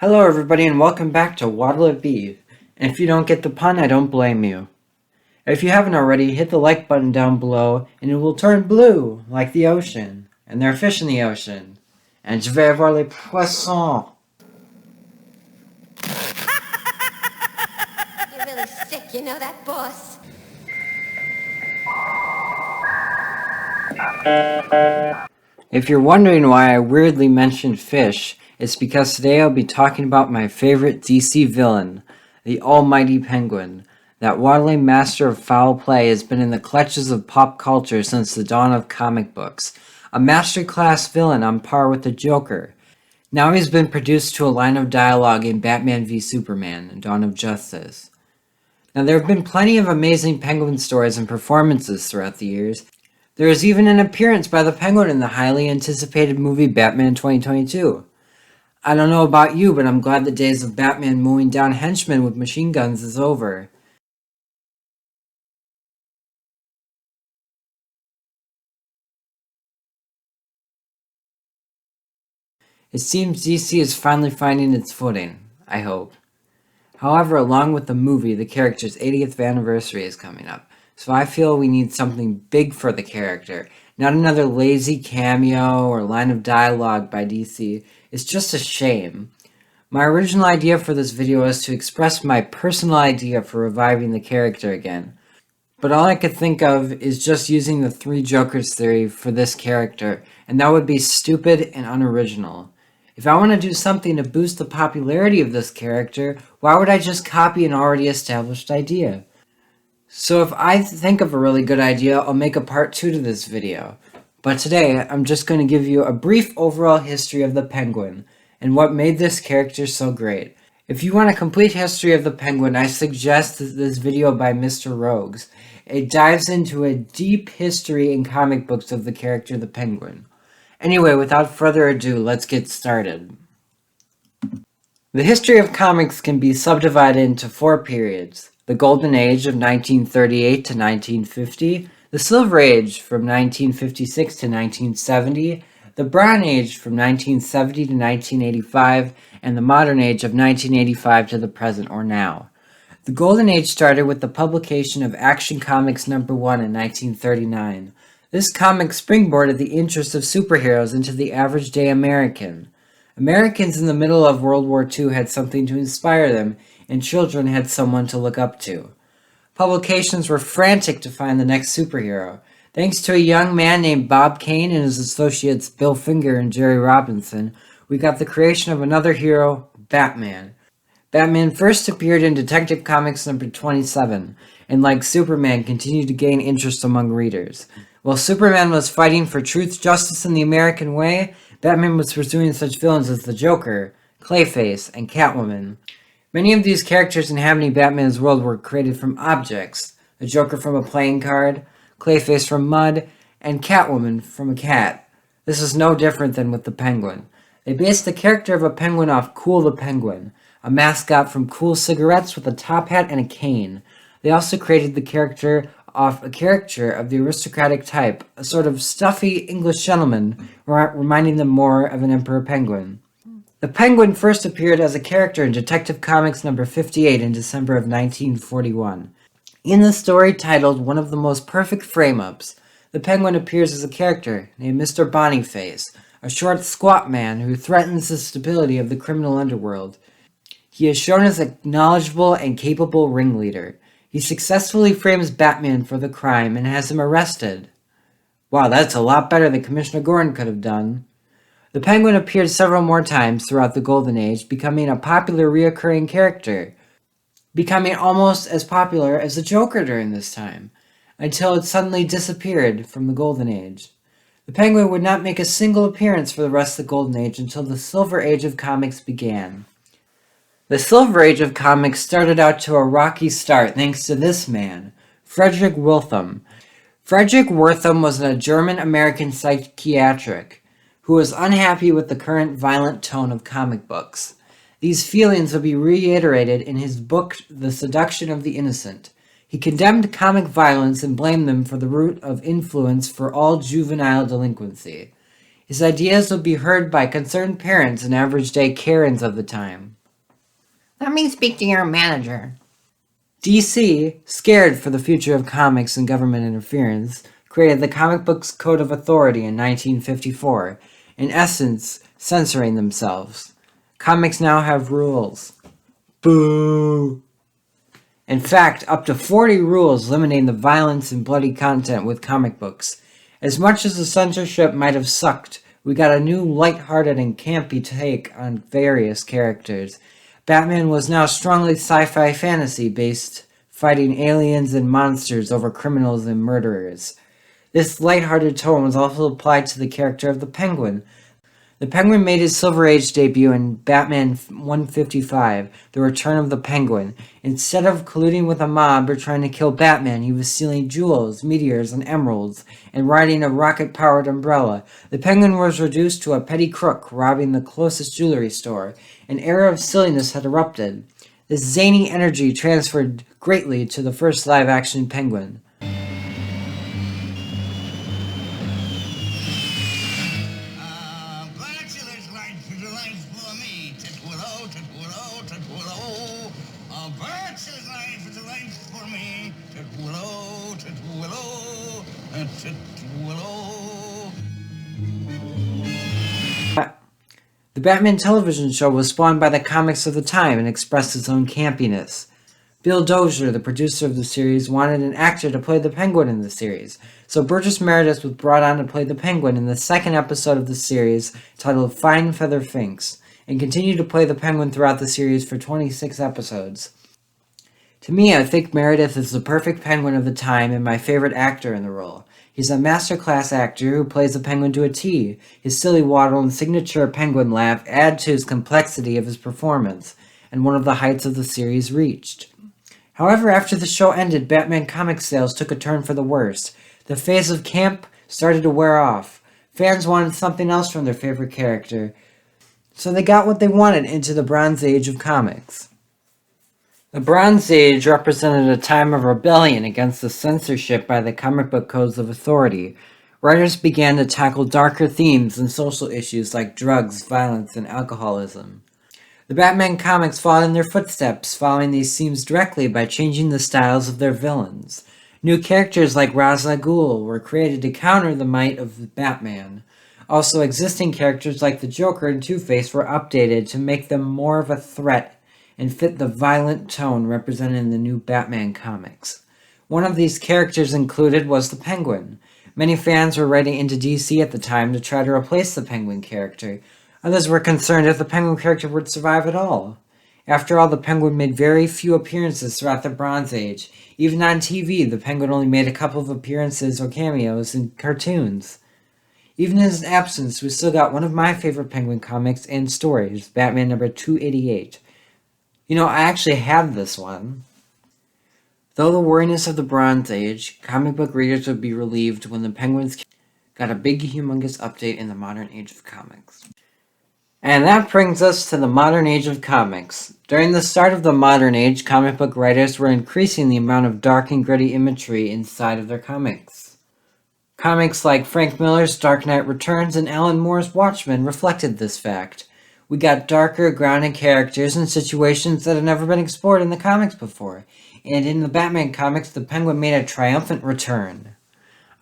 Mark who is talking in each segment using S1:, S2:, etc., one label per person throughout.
S1: Hello everybody and welcome back to What'll It Be? And if you don't get the pun, I don't blame you. If you haven't already, hit the like button down below and it will turn blue like the ocean. And there are fish in the ocean. And je vais voir les poissons.
S2: You're really sick, you know that, boss?
S1: If you're wondering why I weirdly mentioned fish, it's because today I'll be talking about my favorite DC villain, the almighty Penguin. That waddling master of foul play has been in the clutches of pop culture since the dawn of comic books. A masterclass villain on par with the Joker. Now he's been produced to a line of dialogue in Batman v Superman, Dawn of Justice. Now there have been plenty of amazing Penguin stories and performances throughout the years. There is even an appearance by the Penguin in the highly anticipated movie Batman 2022. I don't know about you, but I'm glad the days of Batman mowing down henchmen with machine guns is over. It seems DC is finally finding its footing, I hope. However, along with the movie, the character's 80th anniversary is coming up, so I feel we need something big for the character, not another lazy cameo or line of dialogue by DC. It's just a shame. My original idea for this video was to express my personal idea for reviving the character again, but all I could think of is just using the three Jokers theory for this character, and that would be stupid and unoriginal. If I want to do something to boost the popularity of this character, why would I just copy an already established idea? So if I think of a really good idea, I'll make a part 2 to this video. But today, I'm just going to give you a brief overall history of the Penguin, and what made this character so great. If you want a complete history of the Penguin, I suggest this video by Mr. Rogues. It dives into a deep history in comic books of the character the Penguin. Anyway, without further ado, let's get started. The history of comics can be subdivided into 4 periods. The Golden Age of 1938 to 1950, the Silver Age from 1956 to 1970, the Bronze Age from 1970 to 1985, and the Modern Age of 1985 to the present or now. The Golden Age started with the publication of Action Comics #1 in 1939. This comic springboarded the interest of superheroes into the average-day American. Americans in the middle of World War II had something to inspire them, and children had someone to look up to. Publications were frantic to find the next superhero. Thanks to a young man named Bob Kane and his associates Bill Finger and Jerry Robinson, we got the creation of another hero, Batman. Batman first appeared in Detective Comics #27, and like Superman, continued to gain interest among readers. While Superman was fighting for truth, justice, and the American way, Batman was pursuing such villains as the Joker, Clayface, and Catwoman. Many of these characters inhabiting Batman's world were created from objects, the Joker from a playing card, Clayface from mud, and Catwoman from a cat. This is no different than with the Penguin. They based the character of a penguin off Cool the Penguin, a mascot from Cool cigarettes with a top hat and a cane. They also created the character off a caricature of the aristocratic type, a sort of stuffy English gentleman, reminding them more of an emperor penguin. The Penguin first appeared as a character in Detective Comics #58 in December of 1941. In the story titled One of the Most Perfect Frame-Ups, the Penguin appears as a character named Mr. Bonyface, a short, squat man who threatens the stability of the criminal underworld. He is shown as a knowledgeable and capable ringleader. He successfully frames Batman for the crime and has him arrested. Wow, that's a lot better than Commissioner Gordon could have done. The Penguin appeared several more times throughout the Golden Age, becoming a popular reoccurring character, becoming almost as popular as the Joker during this time, until it suddenly disappeared from the Golden Age. The Penguin would not make a single appearance for the rest of the Golden Age until the Silver Age of comics began. The Silver Age of comics started out to a rocky start thanks to this man, Frederick Wertham. Frederick Wertham was a German-American psychiatric who was unhappy with the current violent tone of comic books. These feelings would be reiterated in his book The Seduction of the Innocent. He condemned comic violence and blamed them for the root of influence for all juvenile delinquency. His ideas would be heard by concerned parents and average-day Karens of the time. Let me speak to your manager. DC, scared for the future of comics and government interference, created the Comic Books Code of Authority in 1954, in essence, censoring themselves. Comics now have rules. Boo! In fact, up to 40 rules limiting the violence and bloody content with comic books. As much as the censorship might have sucked, we got a new light-hearted and campy take on various characters. Batman was now strongly sci-fi fantasy-based, fighting aliens and monsters over criminals and murderers. This light-hearted tone was also applied to the character of the Penguin. The Penguin made his Silver Age debut in Batman 155, The Return of the Penguin. Instead of colluding with a mob or trying to kill Batman, he was stealing jewels, meteors, and emeralds, and riding a rocket-powered umbrella. The Penguin was reduced to a petty crook, robbing the closest jewelry store. An era of silliness had erupted. This zany energy transferred greatly to the first live-action Penguin. The Batman television show was spawned by the comics of the time and expressed its own campiness. Bill Dozier, the producer of the series, wanted an actor to play the Penguin in the series, so Burgess Meredith was brought on to play the Penguin in the second episode of the series, titled Fine Feather Finks, and continued to play the Penguin throughout the series for 26 episodes. To me, I think Meredith is the perfect Penguin of the time and my favorite actor in the role. He's a masterclass actor who plays the Penguin to a T. His silly waddle and signature Penguin laugh add to his complexity of his performance, and one of the heights of the series reached. However, after the show ended, Batman comic sales took a turn for the worst. The phase of camp started to wear off. Fans wanted something else from their favorite character, so they got what they wanted into the Bronze Age of comics. The Bronze Age represented a time of rebellion against the censorship by the comic book codes of authority. Writers began to tackle darker themes and social issues like drugs, violence, and alcoholism. The Batman comics followed in their footsteps, following these themes directly by changing the styles of their villains. New characters like Ra's al Ghul were created to counter the might of Batman. Also, existing characters like the Joker and Two-Face were updated to make them more of a threat and fit the violent tone represented in the new Batman comics. One of these characters included was the Penguin. Many fans were writing into DC at the time to try to replace the Penguin character. Others were concerned if the Penguin character would survive at all. After all, the Penguin made very few appearances throughout the Bronze Age. Even on TV, the Penguin only made a couple of appearances or cameos in cartoons. Even in his absence, we still got one of my favorite Penguin comics and stories, Batman number 288. You know, I actually have this one. Though the wariness of the Bronze Age, comic book readers would be relieved when the Penguins got a big, humongous update in the modern age of comics. And that brings us to the modern age of comics. During the start of the modern age, comic book writers were increasing the amount of dark and gritty imagery inside of their comics. Comics like Frank Miller's Dark Knight Returns and Alan Moore's Watchmen reflected this fact. We got darker, grounded characters and situations that had never been explored in the comics before. And in the Batman comics, the Penguin made a triumphant return.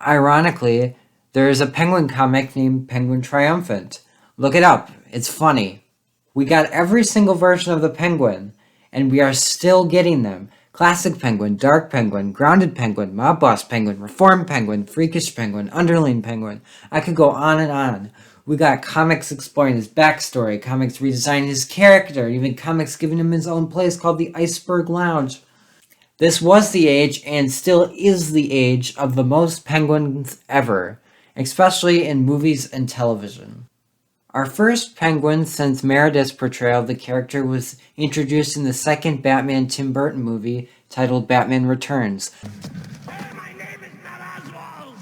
S1: Ironically, there is a Penguin comic named Penguin Triumphant. Look it up. It's funny. We got every single version of the Penguin, and we are still getting them. Classic Penguin, Dark Penguin, Grounded Penguin, Mob Boss Penguin, Reformed Penguin, Freakish Penguin, Underling Penguin. I could go on and on. We got comics exploring his backstory, comics redesigning his character, even comics giving him his own place called the Iceberg Lounge. This was the age, and still is the age, of the most penguins ever, especially in movies and television. Our first Penguin since Meredith's portrayal of the character was introduced in the second Batman Tim Burton movie, titled Batman Returns.
S3: My name is not Oswald.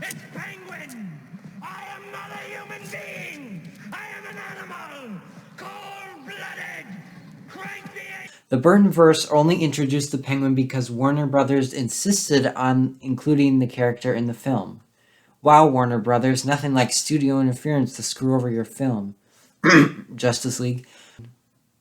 S3: It's Penguin. I am not a human being. I am an animal. Cold-blooded. Cranky.
S1: The Burtonverse only introduced the Penguin because Warner Brothers insisted on including the character in the film. Wow, Warner Brothers, nothing like studio interference to screw over your film. Justice League.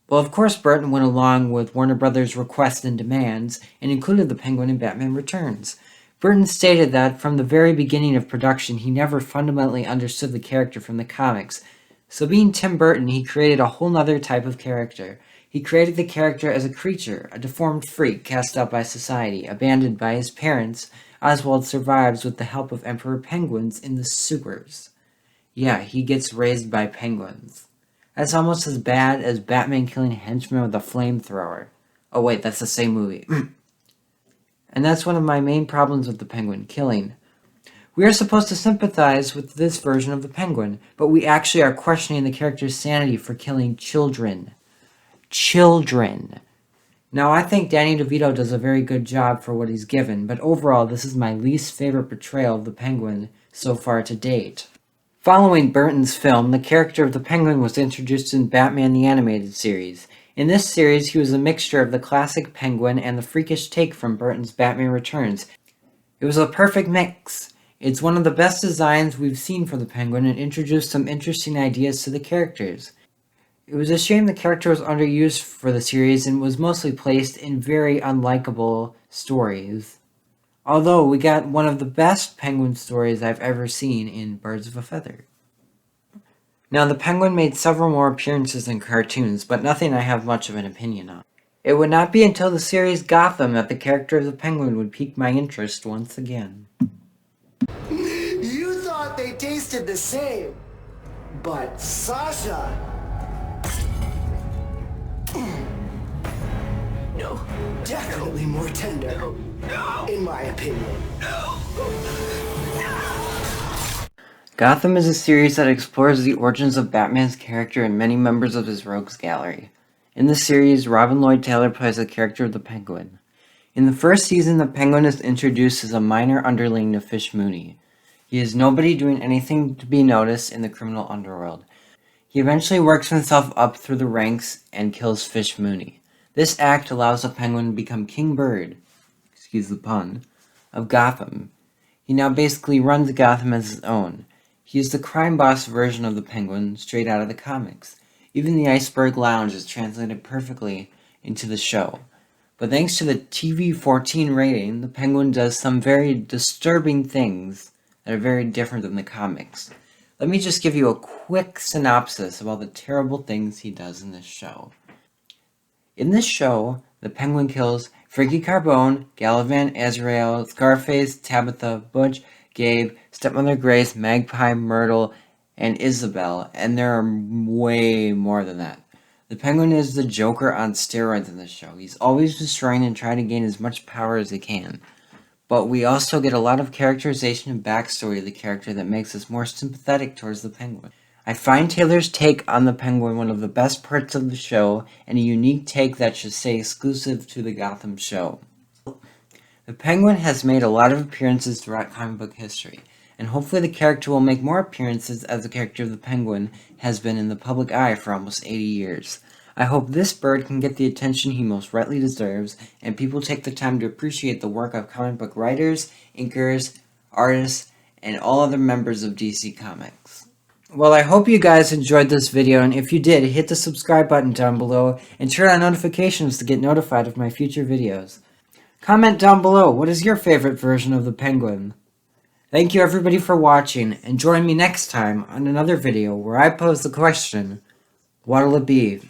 S1: Well, of course, Burton went along with Warner Brothers' requests and demands and included the Penguin in Batman Returns. Burton stated that from the very beginning of production, he never fundamentally understood the character from the comics. So being Tim Burton, he created a whole nother type of character. He created the character as a creature, a deformed freak cast out by society, abandoned by his parents. Oswald survives with the help of Emperor Penguins in the sewers. Yeah, he gets raised by penguins. That's almost as bad as Batman killing henchmen with a flamethrower. Oh wait, that's the same movie. And that's one of my main problems with the Penguin, killing. We are supposed to sympathize with this version of the Penguin, but we actually are questioning the character's sanity for killing children. Children. Now, I think Danny Diveto does a very good job for what he's given, but overall, this is my least favorite portrayal of the Penguin so far to date. Following Burton's film, the character of the Penguin was introduced in Batman the Animated Series. In this series, he was a mixture of the classic Penguin and the freakish take from Burton's Batman Returns. It was a perfect mix. It's one of the best designs we've seen for the Penguin and introduced some interesting ideas to the characters. It was a shame the character was underused for the series and was mostly placed in very unlikable stories. Although we got one of the best Penguin stories I've ever seen in Birds of a Feather. Now, the Penguin made several more appearances in cartoons, but nothing I have much of an opinion on. It would not be until the series Gotham that the character of the Penguin would pique my interest once again.
S4: You thought they tasted the same, but Sasha... No. Definitely more tender. No. In my opinion. No.
S1: Gotham is a series that explores the origins of Batman's character and many members of his rogues gallery. In the series, Robin Lloyd Taylor plays the character of the Penguin. In the first season, the Penguin is introduced as a minor underling to Fish Mooney. He is nobody doing anything to be noticed in the criminal underworld. He eventually works himself up through the ranks and kills Fish Mooney. This act allows the Penguin to become King Bird, excuse the pun, of Gotham. He now basically runs Gotham as his own. He is the crime boss version of the Penguin straight out of the comics. Even the Iceberg Lounge is translated perfectly into the show. But thanks to the TV-14 rating, the Penguin does some very disturbing things that are very different than the comics. Let me just give you a quick synopsis of all the terrible things he does in this show. In this show, the Penguin kills Frankie Carbone, Galavan, Azrael, Scarface, Tabitha, Butch, Gabe, Stepmother Grace, Magpie, Myrtle, and Isabel, and there are way more than that. The Penguin is the Joker on steroids in this show. He's always destroying and trying to gain as much power as he can. But we also get a lot of characterization and backstory of the character that makes us more sympathetic towards the Penguin. I find Taylor's take on the Penguin one of the best parts of the show, and a unique take that should stay exclusive to the Gotham show. The Penguin has made a lot of appearances throughout comic book history, and hopefully the character will make more appearances as the character of the Penguin has been in the public eye for almost 80 years. I hope this bird can get the attention he most rightly deserves, and people take the time to appreciate the work of comic book writers, inkers, artists, and all other members of DC Comics. Well, I hope you guys enjoyed this video, and if you did, hit the subscribe button down below, and turn on notifications to get notified of my future videos. Comment down below, what is your favorite version of the Penguin? Thank you everybody for watching, and join me next time on another video where I pose the question, what'll it be?